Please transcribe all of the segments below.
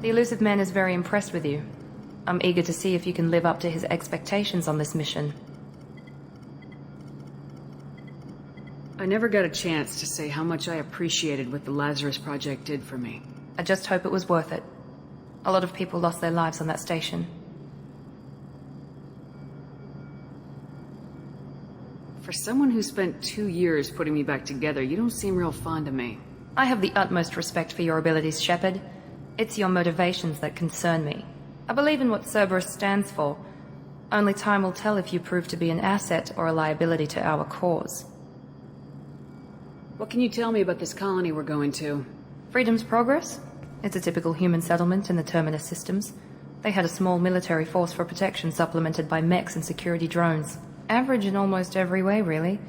The elusive man is very impressed with you. I'm eager to see if you can live up to his expectations on this mission. I never got a chance to say how much I appreciated what the Lazarus Project did for me. I just hope it was worth it. A lot of people lost their lives on that station. For someone who spent 2 years putting me back together, you don't seem real fond of me. I have the utmost respect for your abilities, Shepard. It's your motivations that concern me. I believe in what Cerberus stands for. Only time will tell if you prove to be an asset or a liability to our cause. What can you tell me about this colony we're going to? Freedom's Progress? It's a typical human settlement in the Terminus systems. They had a small military force for protection supplemented by mechs and security drones. Average in almost every way, really.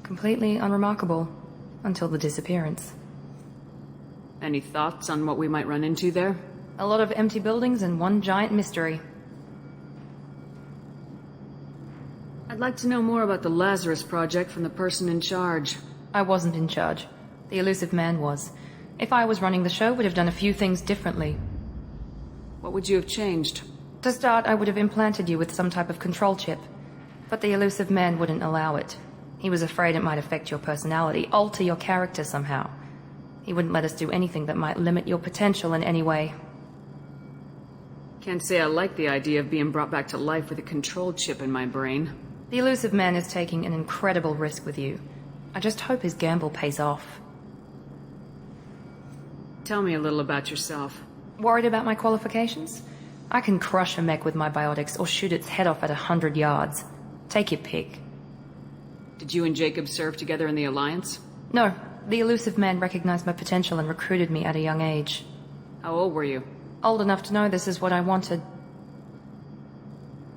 Completely unremarkable. Until the disappearance. Any thoughts on what we might run into there? A lot of empty buildings and one giant mystery. I'd like to know more about the Lazarus Project from the person in charge. I wasn't in charge. The elusive man was. If I was running the show, would have done a few things differently. What would you have changed? To start, I would have implanted you with some type of control chip. But the elusive man wouldn't allow it. He was afraid it might affect your personality, alter your character somehow. He wouldn't let us do anything that might limit your potential in any way. Can't say I like the idea of being brought back to life with a control chip in my brain. The elusive man is taking an incredible risk with you. I just hope his gamble pays off. Tell me a little about yourself. Worried about my qualifications? I can crush a mech with my biotics or shoot its head off at 100 yards. Take your pick. Did you and Jacob serve together in the Alliance? No. The elusive man recognized my potential and recruited me at a young age. How old were you? Old enough to know this is what I wanted.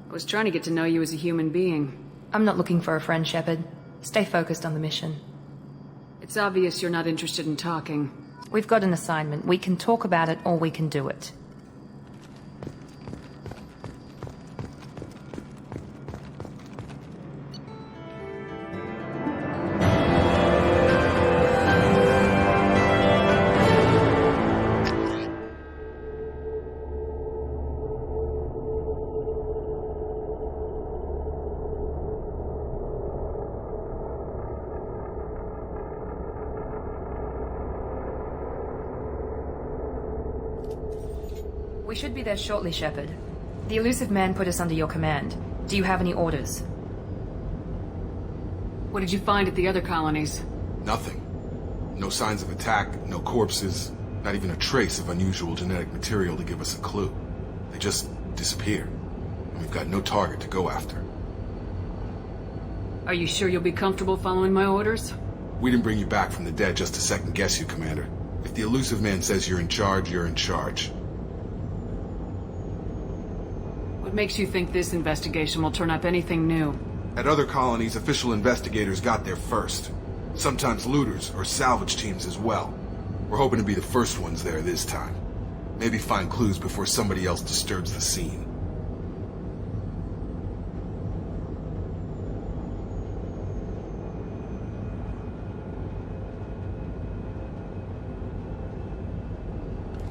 I was trying to get to know you as a human being. I'm not looking for a friend, Shepard. Stay focused on the mission. It's obvious you're not interested in talking. We've got an assignment. We can talk about it or we can do it. We should be there shortly, Shepard. The elusive man put us under your command. Do you have any orders? What did you find at the other colonies? Nothing. No signs of attack, no corpses, not even a trace of unusual genetic material to give us a clue. They just disappeared, and we've got no target to go after. Are you sure you'll be comfortable following my orders? We didn't bring you back from the dead just to second guess you, Commander. If the elusive man says you're in charge, you're in charge. What makes you think this investigation will turn up anything new? At other colonies, official investigators got there first. Sometimes looters or salvage teams as well. We're hoping to be the first ones there this time. Maybe find clues before somebody else disturbs the scene.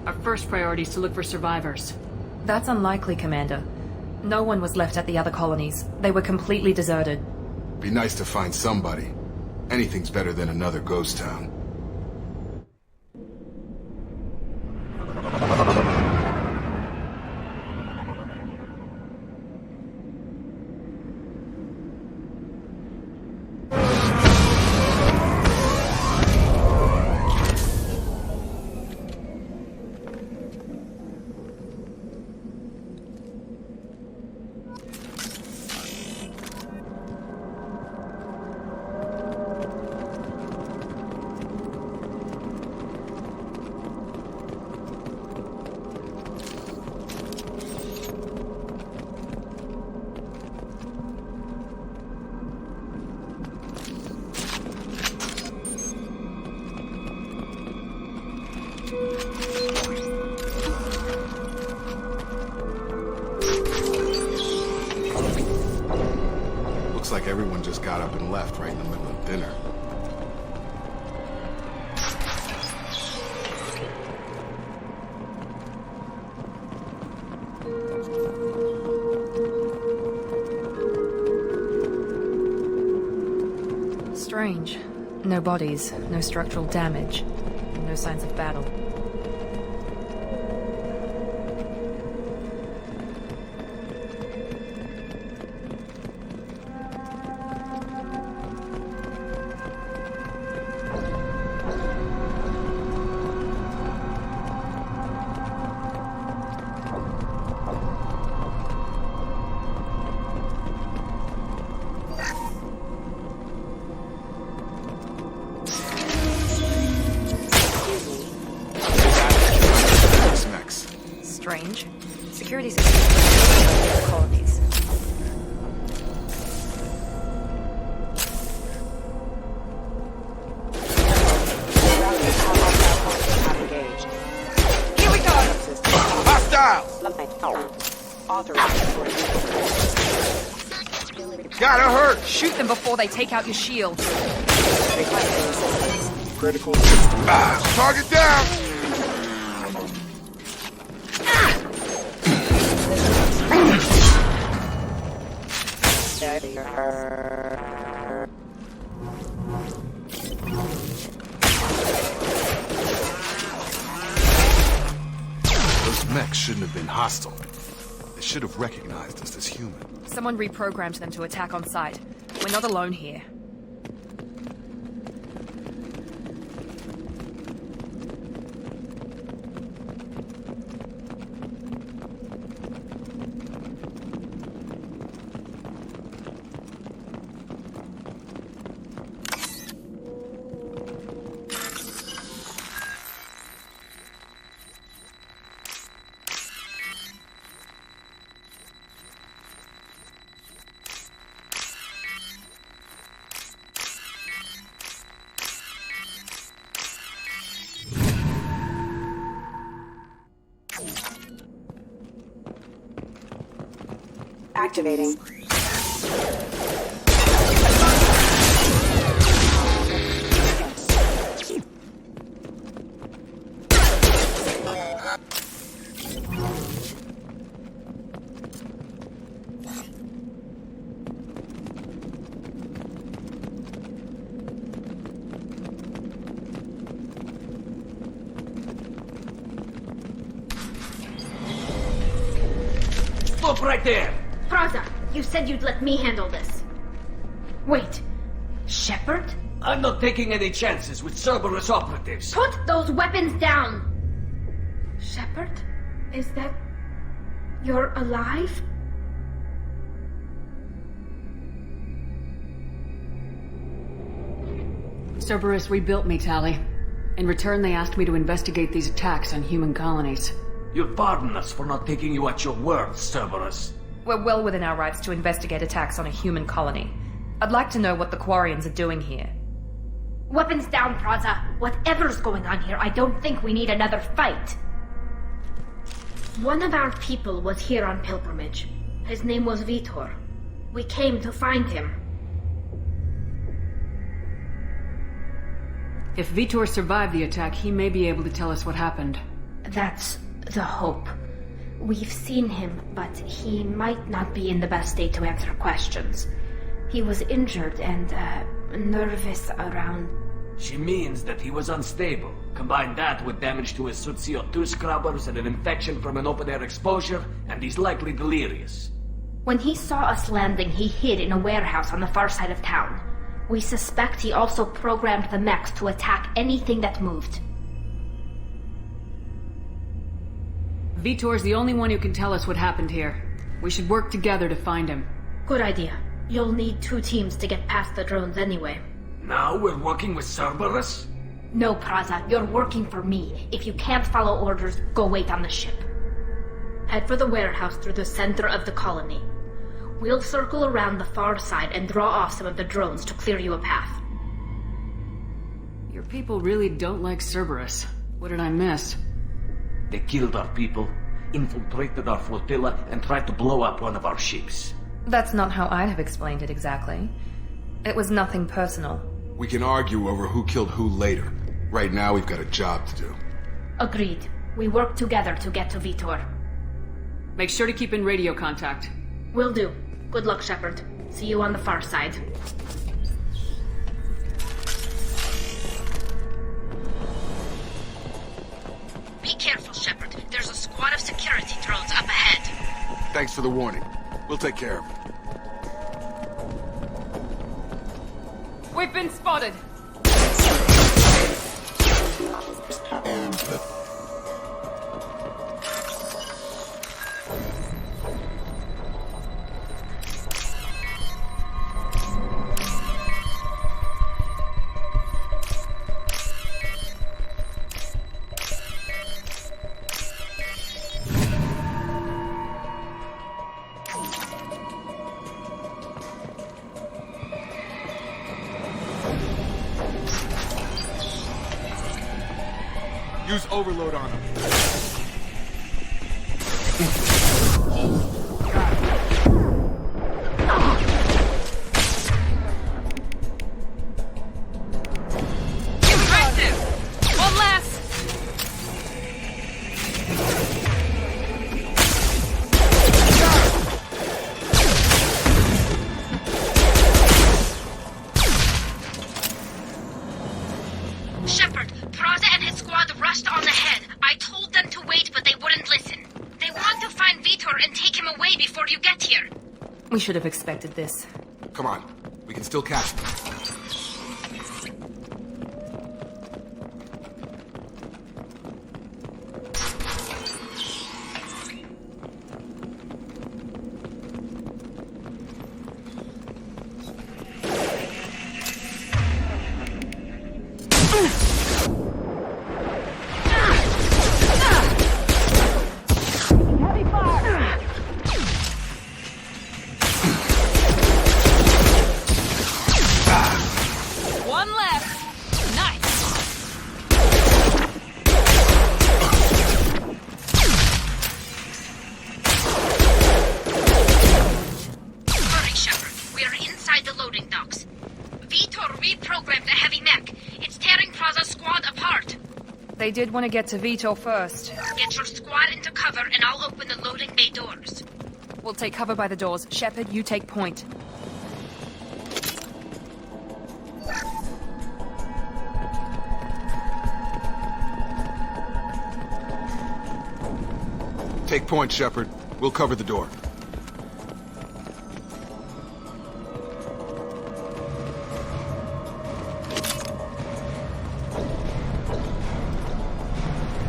Our first priority is to look for survivors. That's unlikely, Commander. No one was left at the other colonies. They were completely deserted. Be nice to find somebody. Anything's better than another ghost town. Looks like everyone just got up and left right in the middle of dinner. Strange. No bodies, no structural damage, and no signs of battle. Strange. Security systems colonies. Here we go! Hostile! Gotta hurt! Shoot them before they take out your shield. Critical. Target down! Those mechs shouldn't have been hostile. They should have recognized us as human. Someone reprogrammed them to attack on sight. We're not alone here. Activating. Stop right there! Praza, you said you'd let me handle this. Wait, Shepard? I'm not taking any chances with Cerberus operatives. Put those weapons down! Shepard? Is that... you're alive? Cerberus rebuilt me, Tali. In return, they asked me to investigate these attacks on human colonies. You'll pardon us for not taking you at your word, Cerberus. We're well within our rights to investigate attacks on a human colony. I'd like to know what the Quarians are doing here. Weapons down, Praza. Whatever's going on here, I don't think we need another fight. One of our people was here on pilgrimage. His name was Vitor. We came to find him. If Vitor survived the attack, he may be able to tell us what happened. That's the hope. We've seen him, but he might not be in the best state to answer questions. He was injured and, nervous around... She means that he was unstable. Combine that with damage to his suit CO2 scrubbers and an infection from an open-air exposure, and he's likely delirious. When he saw us landing, he hid in a warehouse on the far side of town. We suspect he also programmed the mechs to attack anything that moved. Vitor's the only one who can tell us what happened here. We should work together to find him. Good idea. You'll need 2 teams to get past the drones anyway. Now we're working with Cerberus? No, Praza, you're working for me. If you can't follow orders, go wait on the ship. Head for the warehouse through the center of the colony. We'll circle around the far side and draw off some of the drones to clear you a path. Your people really don't like Cerberus. What did I miss? They killed our people, infiltrated our flotilla, and tried to blow up one of our ships. That's not how I'd have explained it exactly. It was nothing personal. We can argue over who killed who later. Right now, we've got a job to do. Agreed. We work together to get to Vitor. Make sure to keep in radio contact. Will do. Good luck, Shepard. See you on the far side. Be careful, Shepard. There's a squad of security drones up ahead. Thanks for the warning. We'll take care of it. We've been spotted. Use overload on them. Impressive! One last! Shepard, Praza and his squad rushed on ahead. I told them to wait, but they wouldn't listen. They want to find Vitor and take him away before you get here. We should have expected this. Come on. We can still catch them. One left. Nice. Hurry, Shepard. We are inside the loading docks. Vitor reprogrammed the heavy mech. It's tearing Praza's squad apart. They did want to get to Vitor first. Get your squad into cover and I'll open the loading bay doors. We'll take cover by the doors. Shepard, you take point. Take point, Shepard. We'll cover the door.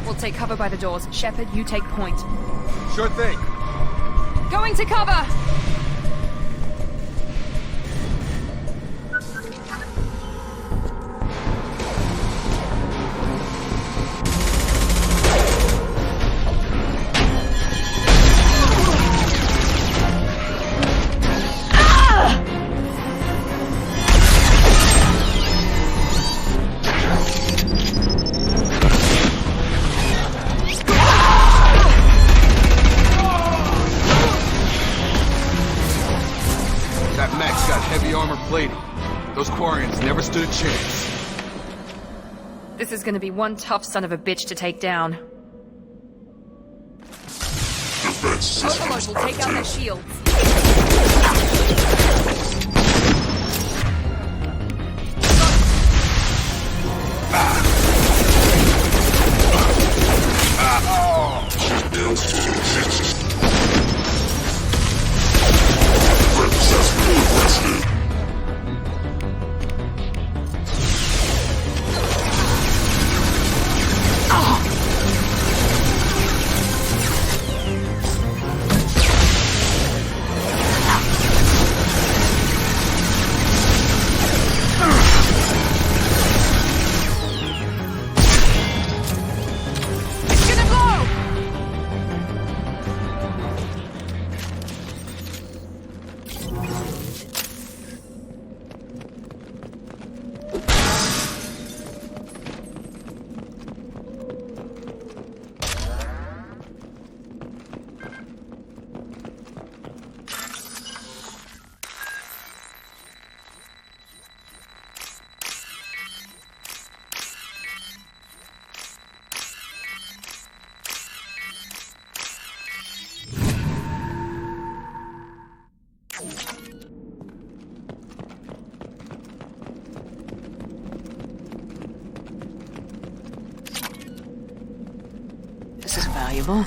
We'll take cover by the doors. Shepard, you take point. Sure thing. Going to cover! That mech's got heavy armor plating. Those Quarians never stood a chance. This is gonna be one tough son of a bitch to take down. Overlord will take out their shields. This is valuable.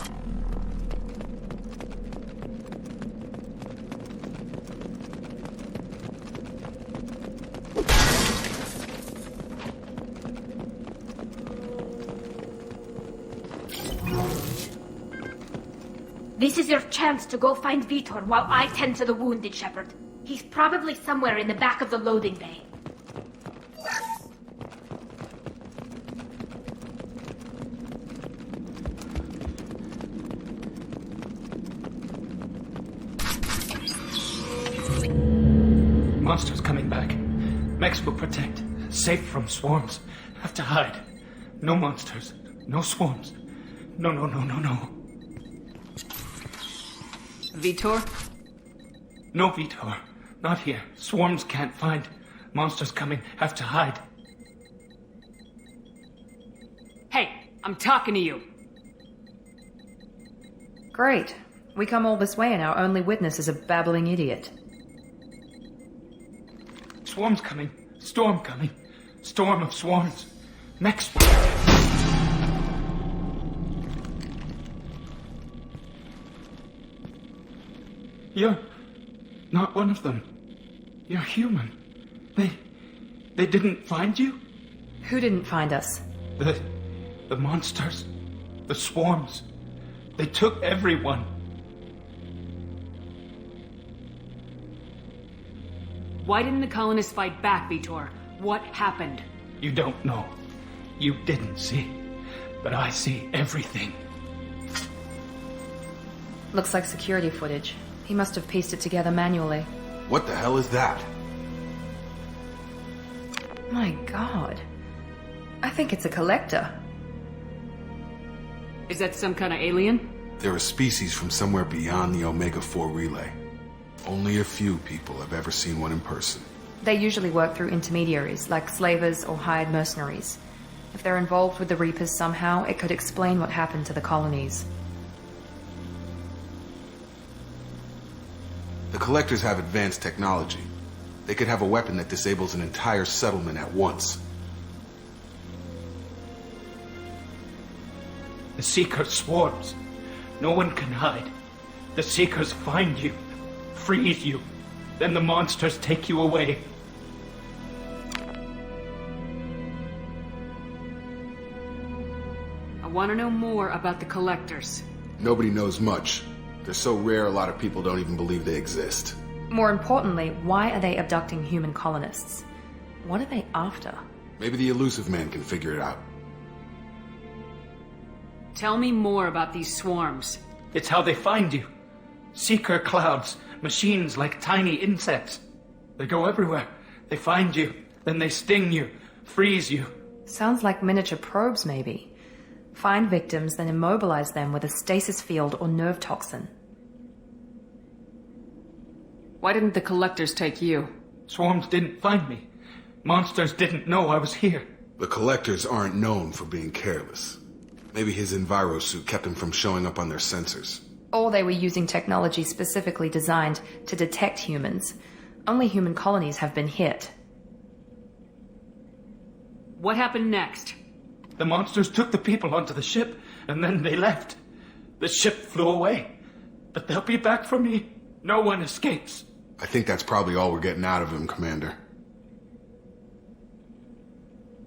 This is your chance to go find Vitor while I tend to the wounded, Shepard. He's probably somewhere in the back of the loading bay. Monsters coming back. Mechs will protect. Safe from swarms. Have to hide. No monsters. No swarms. No. Vitor? No Vitor. Not here. Swarms can't find. Monsters coming. Have to hide. Hey, I'm talking to you. Great. We come all this way and our only witness is a babbling idiot. Swarms coming. Storm coming. Storm of swarms. Mechs. You're not one of them. You're human. They didn't find you? Who didn't find us? The monsters. The swarms. They took everyone. Why didn't the colonists fight back, Vitor? What happened? You don't know. You didn't see. But I see everything. Looks like security footage. He must have pieced it together manually. What the hell is that? My god. I think it's a collector. Is that some kind of alien? They're a species from somewhere beyond the Omega-4 relay. Only a few people have ever seen one in person. They usually work through intermediaries, like slavers or hired mercenaries. If they're involved with the Reapers somehow, it could explain what happened to the colonies. The Collectors have advanced technology. They could have a weapon that disables an entire settlement at once. The Seeker swarms. No one can hide. The Seekers find you, freeze you, then the monsters take you away. I want to know more about the collectors. Nobody knows much. They're so rare, a lot of people don't even believe they exist. More importantly, why are they abducting human colonists? What are they after? Maybe the Elusive Man can figure it out. Tell me more about these swarms. It's how they find you. Seeker clouds, machines like tiny insects. They go everywhere. They find you, then they sting you, freeze you. Sounds like miniature probes, maybe. Find victims, then immobilize them with a stasis field or nerve toxin. Why didn't the collectors take you? Swarms didn't find me. Monsters didn't know I was here. The Collectors aren't known for being careless. Maybe his envirosuit kept him from showing up on their sensors. Or they were using technology specifically designed to detect humans. Only human colonies have been hit. What happened next? The monsters took the people onto the ship, and then they left. The ship flew away. But they'll be back for me. No one escapes. I think that's probably all we're getting out of him, Commander.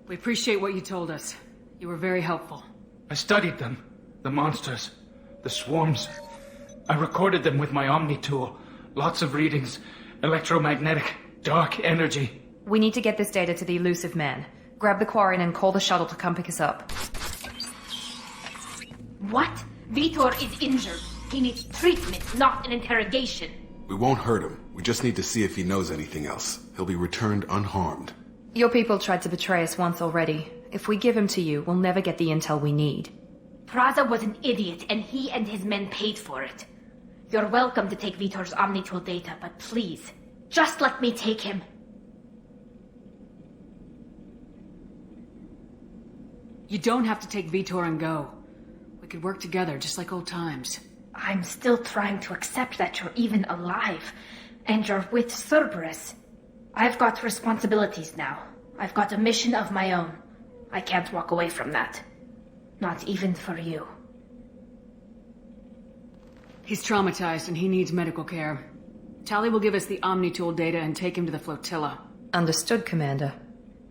We appreciate what you told us. You were very helpful. I studied them. The monsters. The swarms. I recorded them with my Omni tool. Lots of readings. Electromagnetic. Dark energy. We need to get this data to the Elusive Man. Grab the Quarren and call the shuttle to come pick us up. What? Vitor is injured. He needs treatment, not an interrogation. We won't hurt him. We just need to see if he knows anything else. He'll be returned unharmed. Your people tried to betray us once already. If we give him to you, we'll never get the intel we need. Praza was an idiot, and he and his men paid for it. You're welcome to take Vitor's Omnitool data, but please, just let me take him. You don't have to take Vitor and go. We could work together, just like old times. I'm still trying to accept that you're even alive, and you're with Cerberus. I've got responsibilities now. I've got a mission of my own. I can't walk away from that. Not even for you. He's traumatized and he needs medical care. Tali will give us the Omni tool data and take him to the flotilla. Understood, Commander.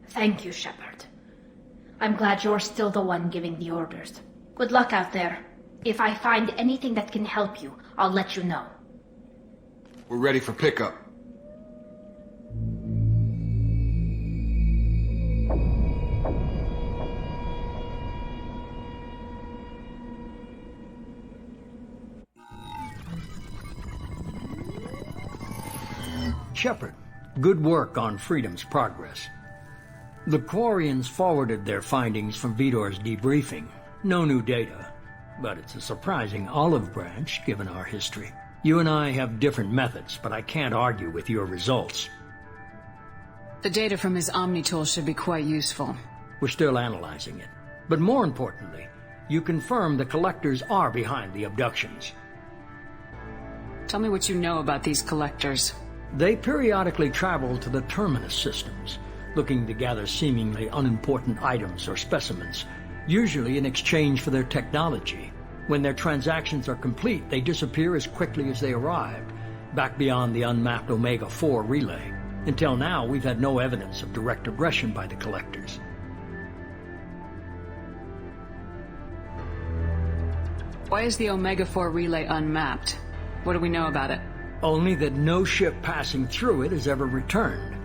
Thank you, Shepard. I'm glad you're still the one giving the orders. Good luck out there. If I find anything that can help you, I'll let you know. We're ready for pickup. Shepard, good work on Freedom's progress. The Quarians forwarded their findings from Vidor's debriefing. No new data, but it's a surprising olive branch given our history. You and I have different methods, but I can't argue with your results. The data from his Omni tool should be quite useful. We're still analyzing it. But more importantly, you confirm the Collectors are behind the abductions. Tell me what you know about these Collectors. They periodically travel to the Terminus systems, looking to gather seemingly unimportant items or specimens, usually in exchange for their technology. When their transactions are complete, they disappear as quickly as they arrived, back beyond the unmapped Omega-4 relay. Until now, we've had no evidence of direct aggression by the Collectors. Why is the Omega-4 relay unmapped? What do we know about it? Only that no ship passing through it has ever returned.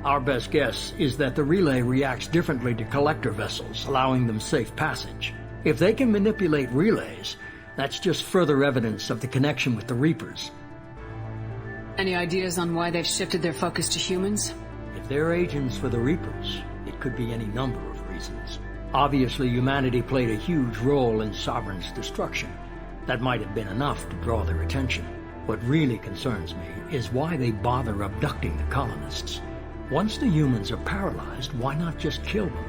Our best guess is that the relay reacts differently to collector vessels, allowing them safe passage. If they can manipulate relays, that's just further evidence of the connection with the Reapers. Any ideas on why they've shifted their focus to humans? If they're agents for the Reapers, it could be any number of reasons. Obviously, humanity played a huge role in Sovereign's destruction. That might have been enough to draw their attention. What really concerns me is why they bother abducting the colonists. Once the humans are paralyzed, why not just kill them?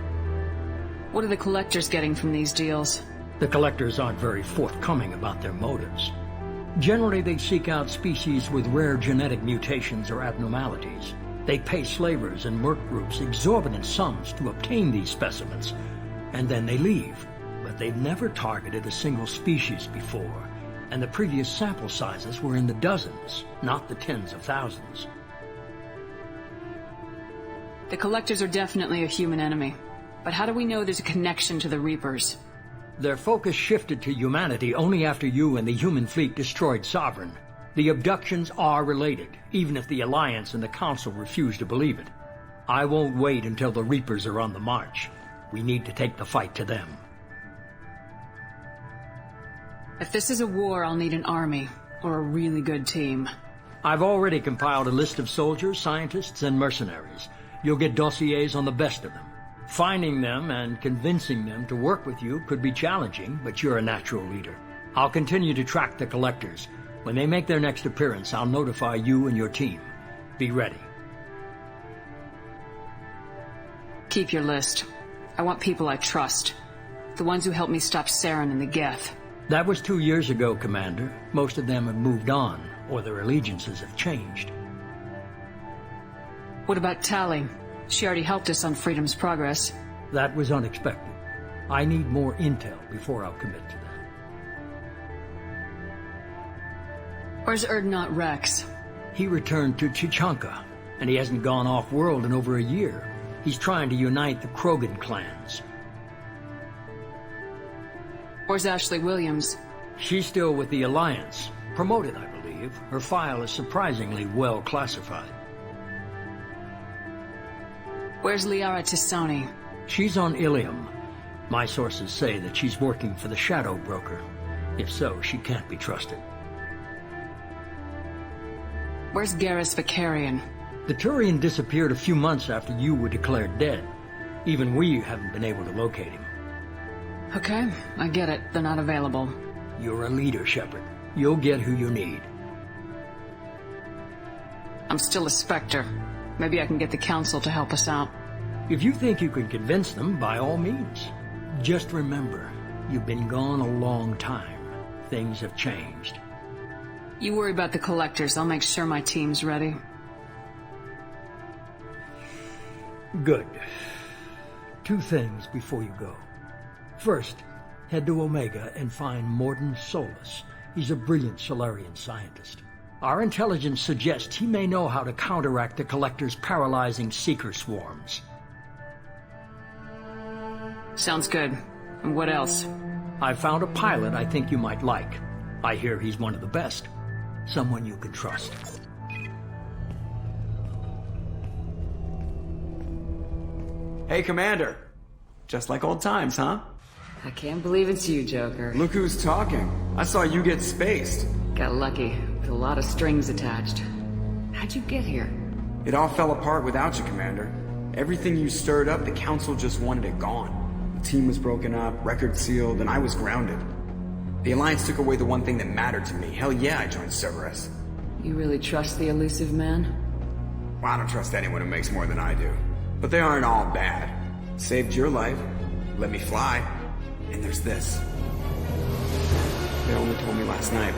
What are the Collectors getting from these deals? The Collectors aren't very forthcoming about their motives. Generally, they seek out species with rare genetic mutations or abnormalities. They pay slavers and merc groups exorbitant sums to obtain these specimens, and then they leave. But they've never targeted a single species before, and the previous sample sizes were in the dozens, not the tens of thousands. The Collectors are definitely a human enemy. But how do we know there's a connection to the Reapers? Their focus shifted to humanity only after you and the human fleet destroyed Sovereign. The abductions are related, even if the Alliance and the Council refuse to believe it. I won't wait until the Reapers are on the march. We need to take the fight to them. If this is a war, I'll need an army, or a really good team. I've already compiled a list of soldiers, scientists, and mercenaries. You'll get dossiers on the best of them. Finding them and convincing them to work with you could be challenging, but you're a natural leader. I'll continue to track the Collectors. When they make their next appearance, I'll notify you and your team. Be ready. Keep your list. I want people I trust. The ones who helped me stop Saren and the Geth. That was 2 years ago, Commander. Most of them have moved on, or their allegiances have changed. What about Tali? She already helped us on Freedom's progress. That was unexpected. I need more intel before I'll commit to that. Where's Erdnot Rex? He returned to Chichanka, and he hasn't gone off-world in over a year. He's trying to unite the Krogan clans. Where's Ashley Williams? She's still with the Alliance. Promoted, I believe. Her file is surprisingly well classified. Where's Liara Tissoni? She's on Ilium. My sources say that she's working for the Shadow Broker. If so, she can't be trusted. Where's Garrus Vicarian? The Turian disappeared a few months after you were declared dead. Even we haven't been able to locate him. Okay, I get it. They're not available. You're a leader, Shepard. You'll get who you need. I'm still a Spectre. Maybe I can get the Council to help us out. If you think you can convince them, by all means. Just remember, you've been gone a long time. Things have changed. You worry about the Collectors. I'll make sure my team's ready. Good. 2 things before you go. First, head to Omega and find Mordin Solus. He's a brilliant Solarian scientist. Our intelligence suggests he may know how to counteract the Collector's paralyzing seeker swarms. Sounds good. And what else? I found a pilot I think you might like. I hear he's one of the best. Someone you can trust. Hey, Commander. Just like old times, huh? I can't believe it's you, Joker. Look who's talking. I saw you get spaced. Got lucky, with a lot of strings attached. How'd you get here? It all fell apart without you, Commander. Everything you stirred up, the Council just wanted it gone. The team was broken up, record sealed, and I was grounded. The Alliance took away the one thing that mattered to me. Hell yeah, I joined Cerberus. You really trust the elusive man? Well, I don't trust anyone who makes more than I do. But they aren't all bad. Saved your life, let me fly, and there's this. They only told me last night.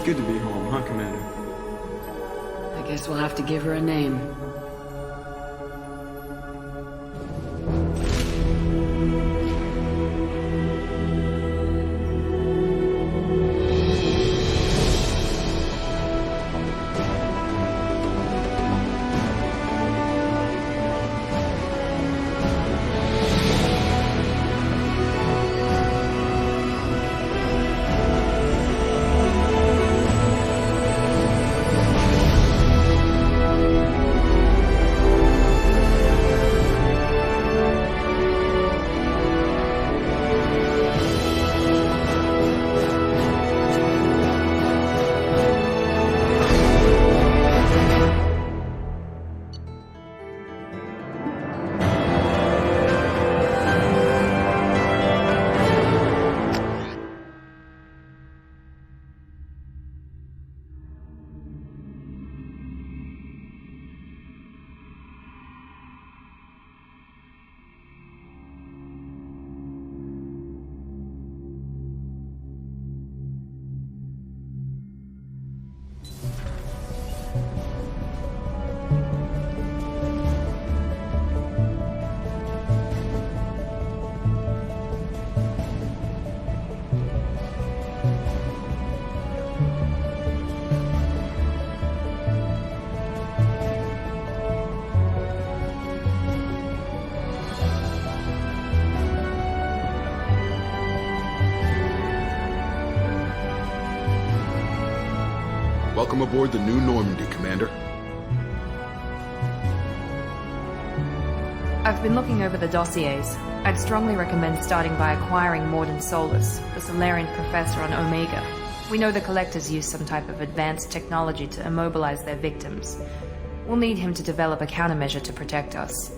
Good to be home, huh, Commander? I guess we'll have to give her a name. Welcome aboard the new Normandy, Commander. I've been looking over the dossiers. I'd strongly recommend starting by acquiring Morden Solus, the Solarian professor on Omega. We know the Collectors use some type of advanced technology to immobilize their victims. We'll need him to develop a countermeasure to protect us.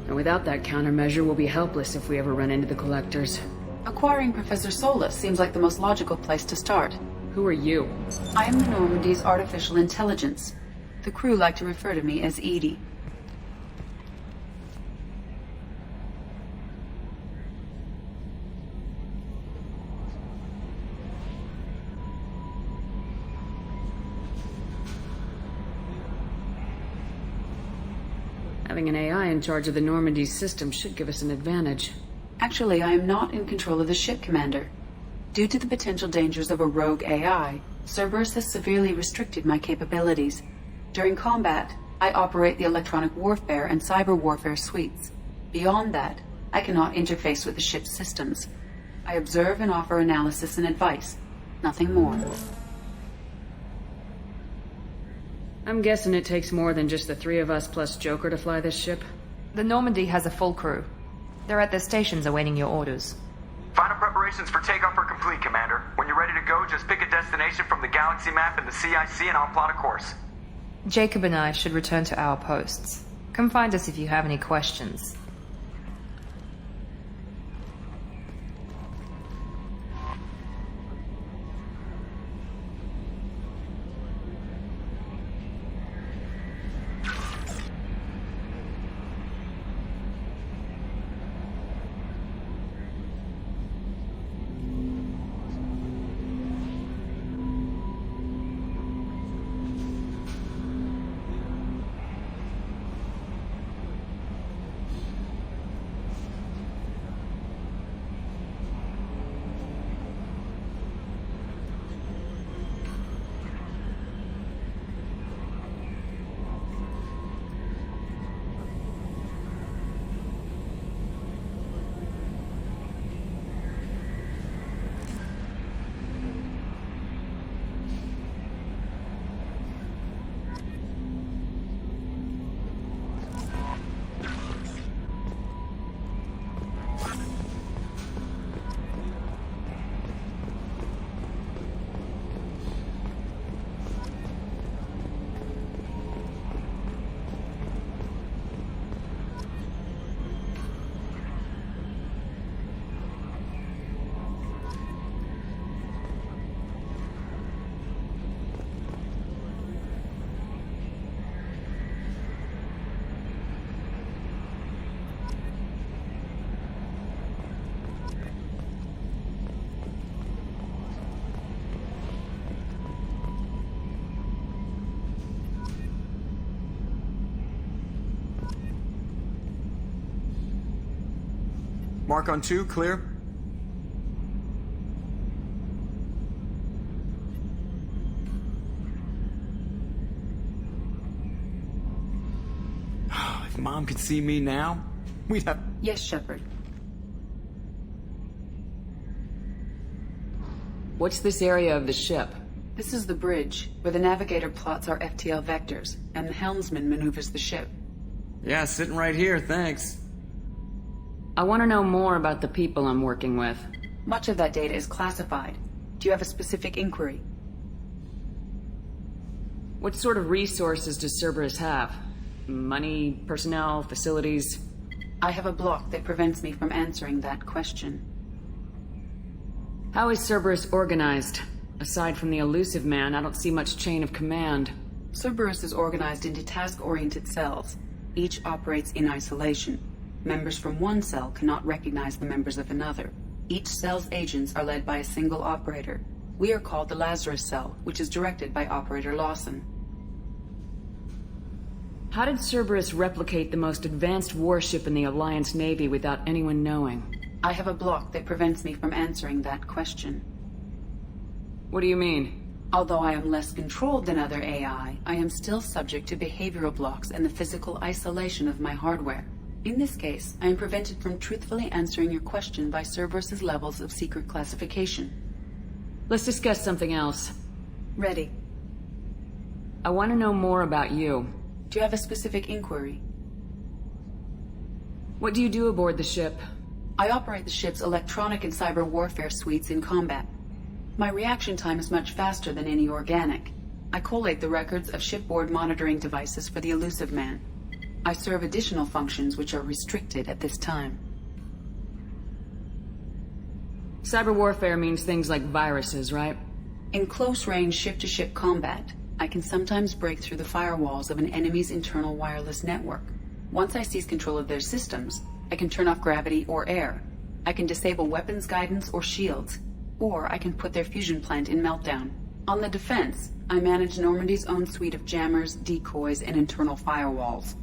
And without that countermeasure, we'll be helpless if we ever run into the Collectors. Acquiring Professor Solus seems like the most logical place to start. Who are you? I am the Normandy's artificial intelligence. The crew like to refer to me as Edie. Having an AI in charge of the Normandy's system should give us an advantage. Actually, I am not in control of the ship, Commander. Due to the potential dangers of a rogue AI, Cerberus has severely restricted my capabilities. During combat, I operate the electronic warfare and cyber warfare suites. Beyond that, I cannot interface with the ship's systems. I observe and offer analysis and advice. Nothing more. I'm guessing it takes more than just the three of us plus Joker to fly this ship? The Normandy has a full crew. They're at their stations awaiting your orders. Final preparations for takeoff are complete, Commander. When you're ready to go, just pick a destination from the galaxy map and the CIC and I'll plot a course. Jacob and I should return to our posts. Come find us if you have any questions. Mark on 2, clear. If Mom could see me now, we'd have... Yes, Shepard. What's this area of the ship? This is the bridge, where the navigator plots our FTL vectors, and the helmsman maneuvers the ship. Yeah, sitting right here, thanks. I want to know more about the people I'm working with. Much of that data is classified. Do you have a specific inquiry? What sort of resources does Cerberus have? Money, personnel, facilities? I have a block that prevents me from answering that question. How is Cerberus organized? Aside from the elusive man, I don't see much chain of command. Cerberus is organized into task-oriented cells. Each operates in isolation. Members from one cell cannot recognize the members of another. Each cell's agents are led by a single operator. We are called the Lazarus Cell, which is directed by Operator Lawson. How did Cerberus replicate the most advanced warship in the Alliance Navy without anyone knowing? I have a block that prevents me from answering that question. What do you mean? Although I am less controlled than other AI, I am still subject to behavioral blocks and the physical isolation of my hardware. In this case, I am prevented from truthfully answering your question by Cerberus's levels of secret classification. Let's discuss something else. Ready. I want to know more about you. Do you have a specific inquiry? What do you do aboard the ship? I operate the ship's electronic and cyber warfare suites in combat. My reaction time is much faster than any organic. I collate the records of shipboard monitoring devices for the elusive man. I serve additional functions which are restricted at this time. Cyber warfare means things like viruses, right? In close-range ship-to-ship combat, I can sometimes break through the firewalls of an enemy's internal wireless network. Once I seize control of their systems, I can turn off gravity or air. I can disable weapons guidance or shields, or I can put their fusion plant in meltdown. On the defense, I manage Normandy's own suite of jammers, decoys, and internal firewalls.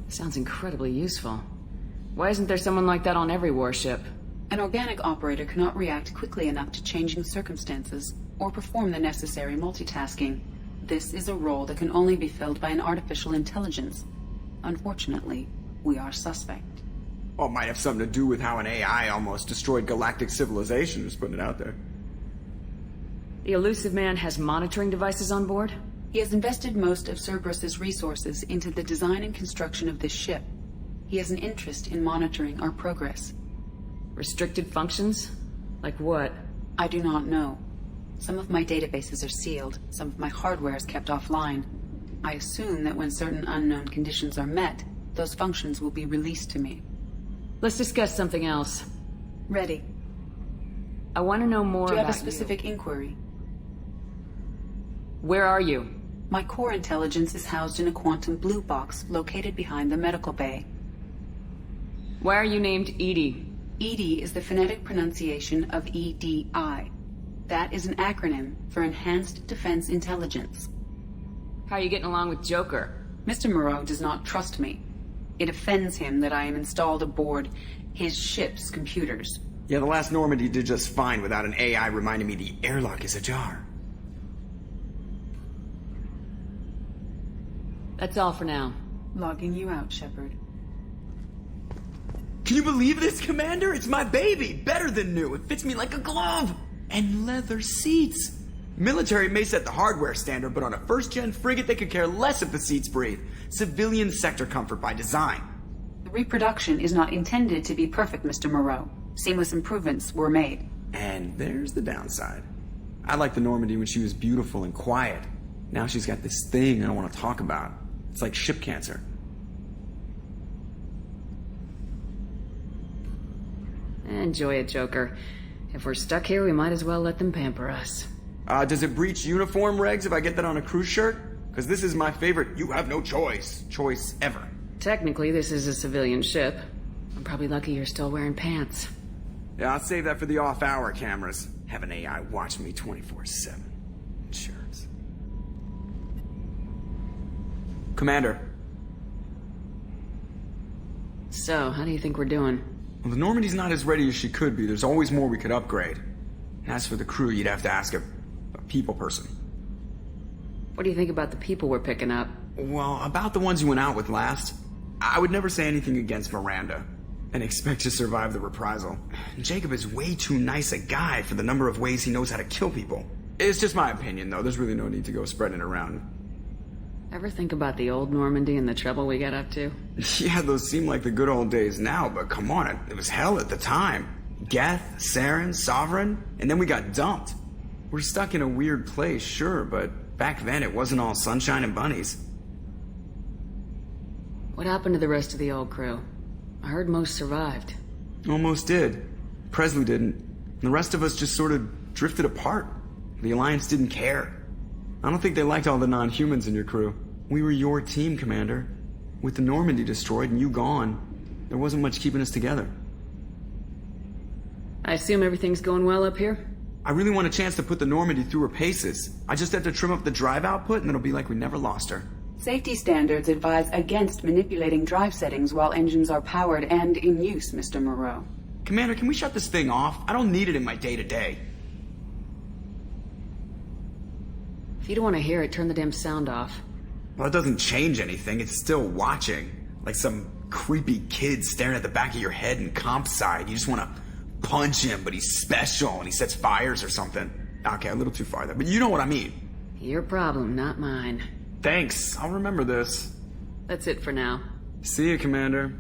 Sounds incredibly useful. Why isn't there someone like that on every warship? An organic operator cannot react quickly enough to changing circumstances or perform the necessary multitasking. This is a role that can only be filled by an artificial intelligence. Unfortunately, we are suspect. Well, it might have something to do with how an AI almost destroyed galactic civilization, just putting it out there. The elusive man has monitoring devices on board? He has invested most of Cerberus's resources into the design and construction of this ship. He has an interest in monitoring our progress. Restricted functions? Like what? I do not know. Some of my databases are sealed, some of my hardware is kept offline. I assume that when certain unknown conditions are met, those functions will be released to me. Let's discuss something else. Ready. I want to know more about you. Do you have a specific inquiry? Where are you? My core intelligence is housed in a quantum blue box located behind the medical bay. Why are you named Edie? EDI is the phonetic pronunciation of EDI. That is an acronym for Enhanced Defense Intelligence. How are you getting along with Joker? Mr. Moreau does not trust me. It offends him that I am installed aboard his ship's computers. Yeah, the last Normandy did just fine without an AI reminding me the airlock is ajar. That's all for now. Logging you out, Shepard. Can you believe this, Commander? It's my baby! Better than new. It fits me like a glove! And leather seats! Military may set the hardware standard, but on a first-gen frigate they could care less if the seats breathe. Civilian sector comfort by design. The reproduction is not intended to be perfect, Mr. Moreau. Seamless improvements were made. And there's the downside. I liked the Normandy when she was beautiful and quiet. Now she's got this thing I don't want to talk about. It's like ship cancer. Enjoy it, Joker. If we're stuck here, we might as well let them pamper us. Does it breach uniform regs if I get that on a cruise shirt? Because this is my favorite you have no choice ever. Technically, this is a civilian ship. I'm probably lucky you're still wearing pants. Yeah, I'll save that for the off-hour cameras. Have an AI watch me 24/7. Insurance. Commander. So, how do you think we're doing? Well, the Normandy's not as ready as she could be. There's always more we could upgrade. And as for the crew, you'd have to ask a people person. What do you think about the people we're picking up? Well, about the ones you went out with last, I would never say anything against Miranda and expect to survive the reprisal. Jacob is way too nice a guy for the number of ways he knows how to kill people. It's just my opinion, though. There's really no need to go spreading it around. Ever think about the old Normandy and the trouble we got up to? Yeah, those seem like the good old days now, but come on, it was hell at the time. Geth, Saren, Sovereign, and then we got dumped. We're stuck in a weird place, sure, but back then it wasn't all sunshine and bunnies. What happened to the rest of the old crew? I heard most survived. Almost did. Presley didn't. And the rest of us just sort of drifted apart. The Alliance didn't care. I don't think they liked all the non-humans in your crew. We were your team, Commander. With the Normandy destroyed and you gone, there wasn't much keeping us together. I assume everything's going well up here? I really want a chance to put the Normandy through her paces. I just have to trim up the drive output and it'll be like we never lost her. Safety standards advise against manipulating drive settings while engines are powered and in use, Mr. Moreau. Commander, can we shut this thing off? I don't need it in my day-to-day. If you don't want to hear it, turn the damn sound off. Well, it doesn't change anything. It's still watching. Like some creepy kid staring at the back of your head in comp side. You just want to punch him, but he's special and he sets fires or something. Okay, a little too far there, but you know what I mean. Your problem, not mine. Thanks. I'll remember this. That's it for now. See you, Commander.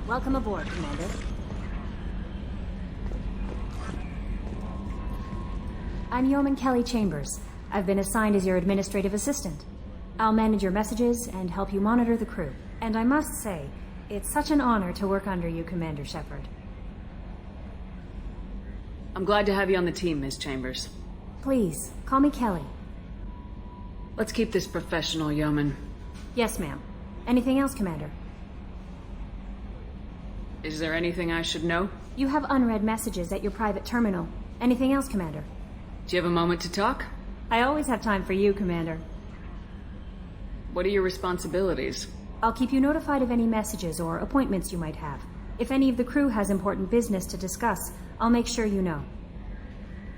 Welcome aboard, Commander. I'm Yeoman Kelly Chambers. I've been assigned as your administrative assistant. I'll manage your messages and help you monitor the crew. And I must say, it's such an honor to work under you, Commander Shepard. I'm glad to have you on the team, Ms. Chambers. Please, call me Kelly. Let's keep this professional, Yeoman. Yes, ma'am. Anything else, Commander? Is there anything I should know? You have unread messages at your private terminal. Anything else, Commander? Do you have a moment to talk? I always have time for you, Commander. What are your responsibilities? I'll keep you notified of any messages or appointments you might have. If any of the crew has important business to discuss, I'll make sure you know.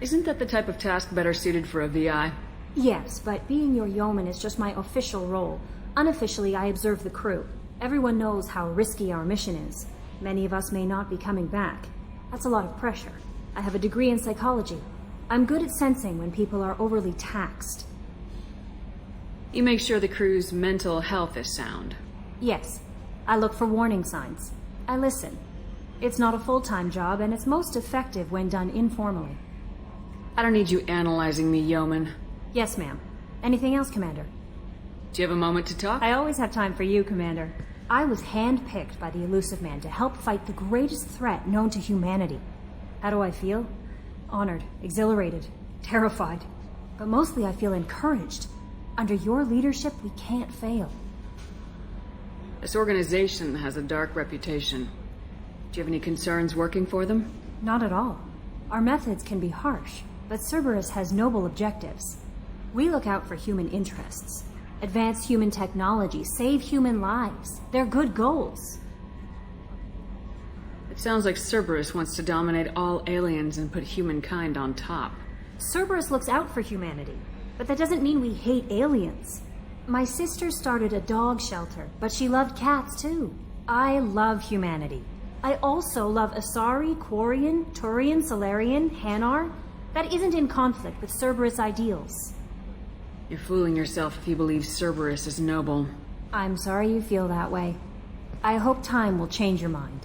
Isn't that the type of task better suited for a VI? Yes, but being your yeoman is just my official role. Unofficially, I observe the crew. Everyone knows how risky our mission is. Many of us may not be coming back. That's a lot of pressure. I have a degree in psychology. I'm good at sensing when people are overly taxed. You make sure the crew's mental health is sound. Yes. I look for warning signs. I listen. It's not a full-time job, and it's most effective when done informally. I don't need you analyzing me, Yeoman. Yes, ma'am. Anything else, Commander? Do you have a moment to talk? I always have time for you, Commander. I was handpicked by the Elusive Man to help fight the greatest threat known to humanity. How do I feel? Honored, exhilarated, terrified. But mostly I feel encouraged. Under your leadership, we can't fail. This organization has a dark reputation. Do you have any concerns working for them? Not at all. Our methods can be harsh, but Cerberus has noble objectives. We look out for human interests. Advance human technology, save human lives. They're good goals. It sounds like Cerberus wants to dominate all aliens and put humankind on top. Cerberus looks out for humanity, but that doesn't mean we hate aliens. My sister started a dog shelter, but she loved cats too. I love humanity. I also love Asari, Quarian, Turian, Solarian, Hanar. That isn't in conflict with Cerberus ideals. You're fooling yourself if you believe Cerberus is noble. I'm sorry you feel that way. I hope time will change your mind.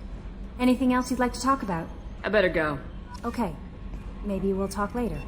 Anything else you'd like to talk about? I better go. Okay. Maybe we'll talk later.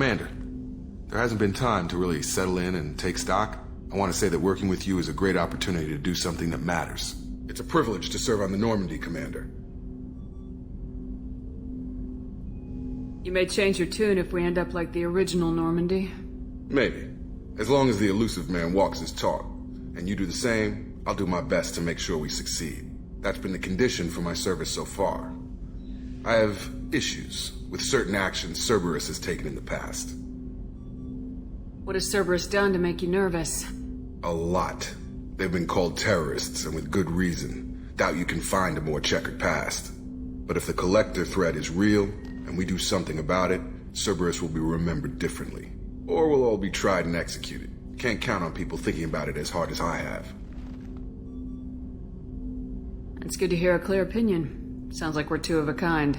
Commander, there hasn't been time to really settle in and take stock. I want to say that working with you is a great opportunity to do something that matters. It's a privilege to serve on the Normandy, Commander. You may change your tune if we end up like the original Normandy. Maybe. As long as the elusive man walks his talk, and you do the same, I'll do my best to make sure we succeed. That's been the condition for my service so far. I have issues with certain actions Cerberus has taken in the past. What has Cerberus done to make you nervous? A lot. They've been called terrorists, and with good reason. Doubt you can find a more checkered past. But if the Collector threat is real, and we do something about it, Cerberus will be remembered differently. Or we'll all be tried and executed. Can't count on people thinking about it as hard as I have. It's good to hear a clear opinion. Sounds like we're two of a kind.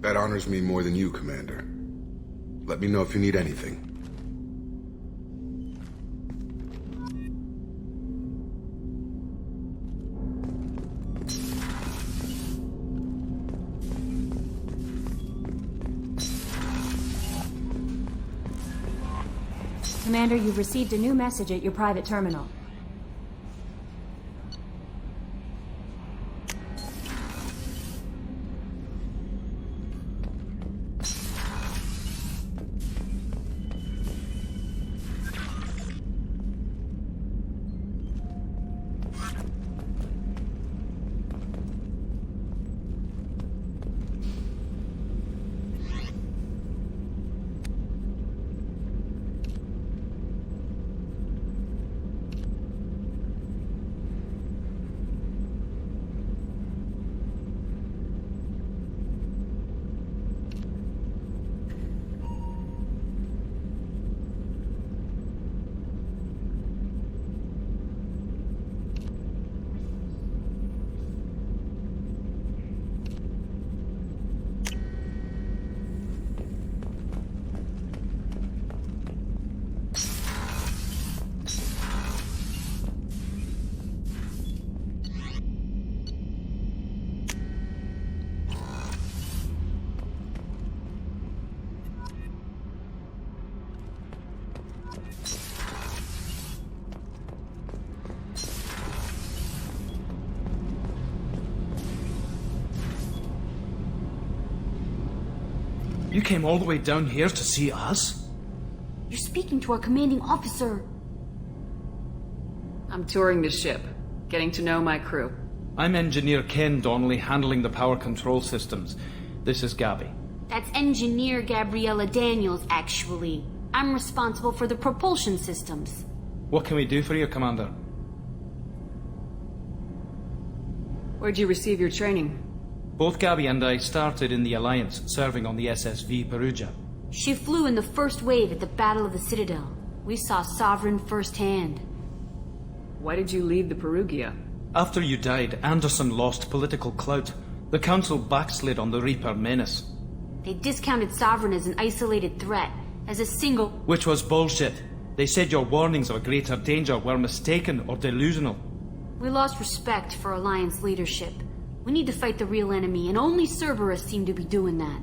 That honors me more than you, Commander. Let me know if you need anything. Commander, you've received a new message at your private terminal. You came all the way down here to see us? You're speaking to our commanding officer. I'm touring the ship, getting to know my crew. I'm Engineer Ken Donnelly, handling the power control systems. This is Gabby. That's Engineer Gabriella Daniels, actually. I'm responsible for the propulsion systems. What can we do for you, Commander? Where'd you receive your training? Both Gabby and I started in the Alliance, serving on the SSV Perugia. She flew in the first wave at the Battle of the Citadel. We saw Sovereign firsthand. Why did you leave the Perugia? After you died, Anderson lost political clout. The Council backslid on the Reaper menace. They discounted Sovereign as an isolated threat, as a single... Which was bullshit. They said your warnings of a greater danger were mistaken or delusional. We lost respect for Alliance leadership. We need to fight the real enemy, and only Cerberus seemed to be doing that.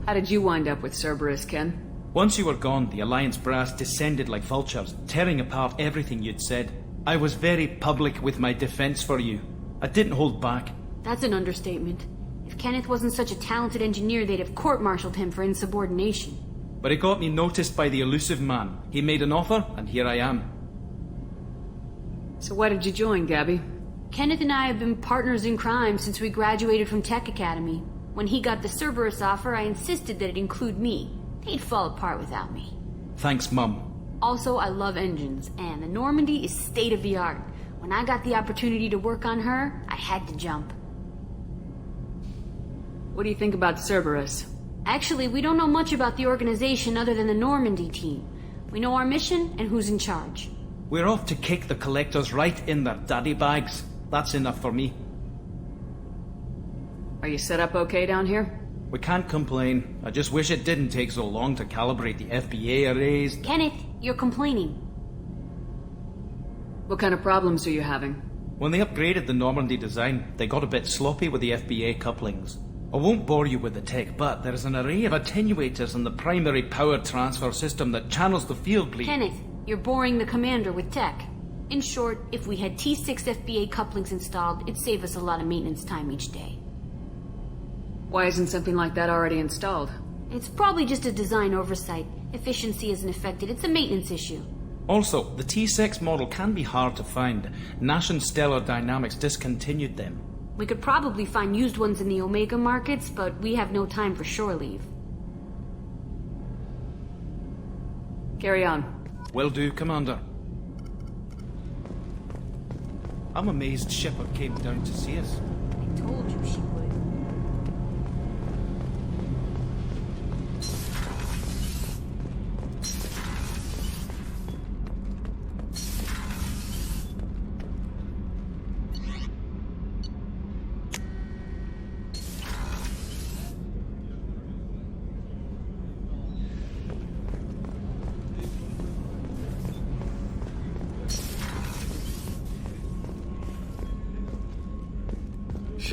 How did you wind up with Cerberus, Ken? Once you were gone, the Alliance brass descended like vultures, tearing apart everything you'd said. I was very public with my defense for you. I didn't hold back. That's an understatement. If Kenneth wasn't such a talented engineer, they'd have court-martialed him for insubordination. But it got me noticed by the elusive man. He made an offer, and here I am. So why did you join, Gabby? Kenneth and I have been partners in crime since we graduated from Tech Academy. When he got the Cerberus offer, I insisted that it include me. They'd fall apart without me. Thanks, Mum. Also, I love engines, and the Normandy is state-of-the-art. When I got the opportunity to work on her, I had to jump. What do you think about Cerberus? Actually, we don't know much about the organization other than the Normandy team. We know our mission and who's in charge. We're off to kick the Collectors right in their daddy bags. That's enough for me. Are you set up okay down here? We can't complain. I just wish it didn't take so long to calibrate the FBA arrays. Kenneth, you're complaining. What kind of problems are you having? When they upgraded the Normandy design, they got a bit sloppy with the FBA couplings. I won't bore you with the tech, but there is an array of attenuators in the primary power transfer system that channels the field bleed. Kenneth, you're boring the commander with tech. In short, if we had T6 FBA couplings installed, it'd save us a lot of maintenance time each day. Why isn't something like that already installed? It's probably just a design oversight. Efficiency isn't affected, it's a maintenance issue. Also, the T6 model can be hard to find. Nash and Stellar Dynamics discontinued them. We could probably find used ones in the Omega markets, but we have no time for shore leave. Carry on. Will do, Commander. I'm amazed Shepard came down to see us. I told you she would.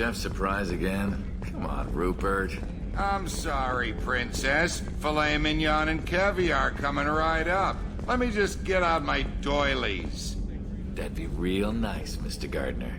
Chef surprise again? Come on, Rupert. I'm sorry, Princess. Filet mignon and caviar coming right up. Let me just get out my doilies. That'd be real nice, Mr. Gardner.